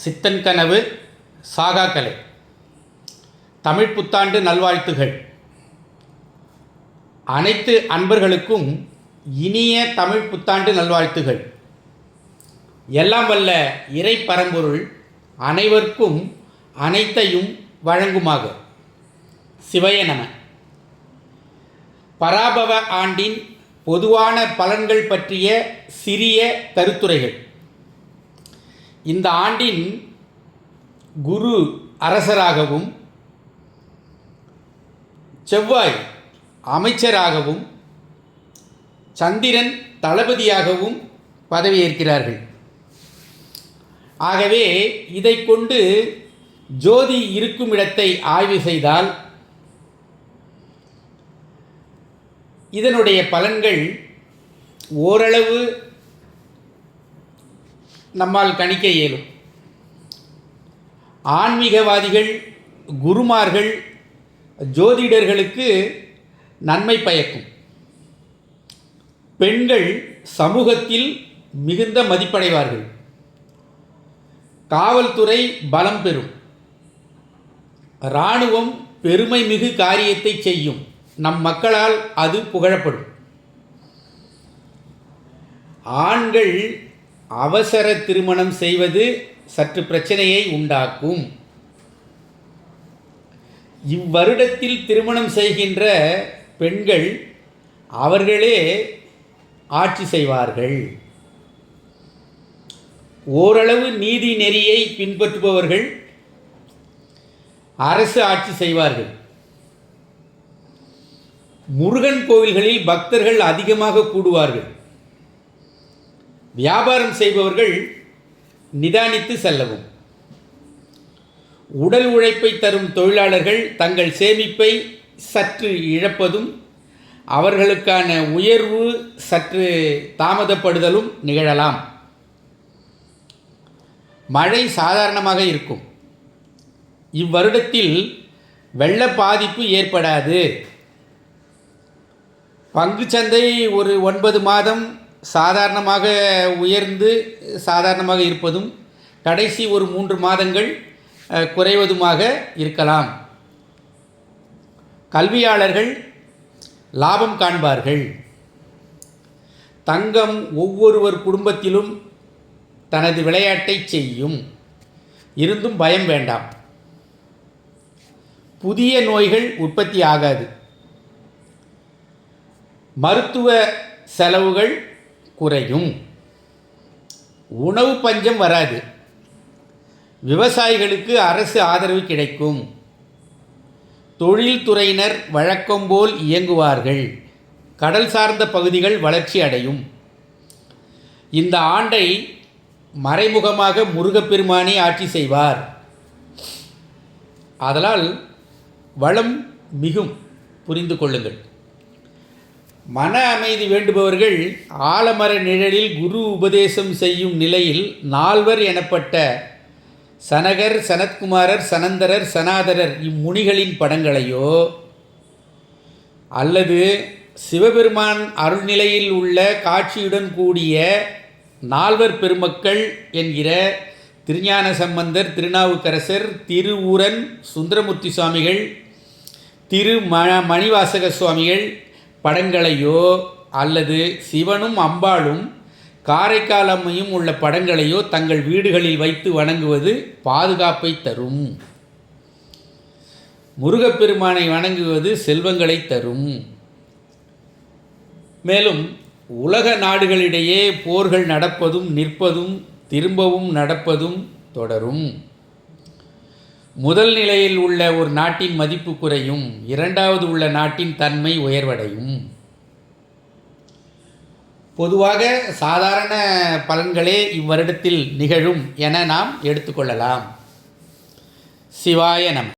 சித்தன் கனவு சாகாக்கலை தமிழ் புத்தாண்டு நல்வாழ்த்துகள். அனைத்து அன்பர்களுக்கும் இனிய தமிழ் புத்தாண்டு நல்வாழ்த்துகள். எல்லாம் வல்ல இறை பரம்பொருள் அனைவருக்கும் அனைத்தையும் வழங்குமாக. சிவய நம. பராபவ ஆண்டின் பொதுவான பலன்கள் பற்றிய சிறிய கருத்துரைகள். இந்த ஆண்டின் குரு அரசராகவும் செவ்வாய் அமைச்சராகவும் சந்திரன் தளபதியாகவும் பதவியேற்கிறார்கள். ஆகவே இதை கொண்டு ஜோதி இருக்கும் இடத்தை ஆய்வு செய்தால் இதனுடைய பலன்கள் ஓரளவு நம்மால் கணிக்க இயலும். ஆன்மீகவாதிகள், குருமார்கள், ஜோதிடர்களுக்கு நன்மை பயக்கும். பெண்கள் சமூகத்தில் மிகுந்த மதிப்படைவார்கள். காவல்துறை பலம் பெறும். இராணுவம் பெருமை மிகு காரியத்தை செய்யும். நம் மக்களால் அது புகழப்படும். ஆண்கள் அவசர திருமணம் செய்வது சற்று பிரச்சனையை உண்டாக்கும். இவ்வருடத்தில் திருமணம் செய்கின்ற பெண்கள் அவர்களே ஆட்சி செய்வார்கள். ஓரளவு நீதி நெறியை பின்பற்றுபவர்கள் அரசு ஆட்சி செய்வார்கள். முருகன் கோவில்களில் பக்தர்கள் அதிகமாக கூடுவார்கள். வியாபாரம் செய்பவர்கள் நிதானித்து செல்லவும். உடல் உழைப்பை தரும் தொழிலாளர்கள் தங்கள் சேமிப்பை சற்று இழப்பதும் அவர்களுக்கான உயர்வு சற்று தாமதப்படுதலும் நிகழலாம். மழை சாதாரணமாக இருக்கும். இவ்வருடத்தில் வெள்ள பாதிப்பு ஏற்படாது. பங்குச்சந்தை ஒரு 9 மாதம் சாதாரணமாக உயர்ந்து சாதாரணமாக இருப்பதும் கடைசி ஒரு 3 மாதங்கள் குறைவதுமாக இருக்கலாம். கல்வியாளர்கள் லாபம் காண்பார்கள். தங்கம் ஒவ்வொருவர் குடும்பத்திலும் தனது விளையாட்டை செய்யும். இருந்தும் பயம் வேண்டாம். புதிய நோய்கள் உற்பத்தி ஆகாது. மருத்துவ செலவுகள் குறையும். உணவு பஞ்சம் வராது. விவசாயிகளுக்கு அரசு ஆதரவு கிடைக்கும். தொழில்துறையினர் வழக்கம்போல் இயங்குவார்கள். கடல் சார்ந்த பகுதிகள் வளர்ச்சி அடையும். இந்த ஆண்டை மறைமுகமாக முருகப்பெருமானே ஆட்சி செய்வார். ஆதலால் வளம் மிகும். புரிந்து கொள்ளுங்கள். மன அமைதி வேண்டுபவர்கள் ஆலமர நிழலில் குரு உபதேசம் செய்யும் நிலையில் 4வர் எனப்பட்ட சனகர், சனத்குமாரர், சனந்தரர், சனாதரர் இம்முனிகளின் படங்களையோ அல்லது சிவபெருமான் அருள்நிலையில் உள்ள காட்சியுடன் கூடிய 4வர் பெருமக்கள் என்கிற திருஞான சம்பந்தர், திருநாவுக்கரசர், திருவூரன் சுந்தரமூர்த்தி சுவாமிகள், மணிவாசக சுவாமிகள் படங்களையோ அல்லது சிவனும் அம்பாளும் காரைக்கால் அம்மையும் உள்ள படங்களையோ தங்கள் வீடுகளில் வைத்து வணங்குவது பாதுகாப்பை தரும். முருகப்பெருமானை வணங்குவது செல்வங்களை தரும். மேலும் உலக நாடுகளிடையே போர்கள் நடப்பதும் நிற்பதும் திரும்பவும் நடப்பதும் தொடரும். முதல் நிலையில் உள்ள ஒரு நாட்டின் மதிப்பு குறையும். 2வது உள்ள நாட்டின் தன்மை உயர்வடையும். பொதுவாக சாதாரண பலன்களே இவ்வருடத்தில் நிகழும் என நாம் எடுத்துக்கொள்ளலாம். சிவாய நம.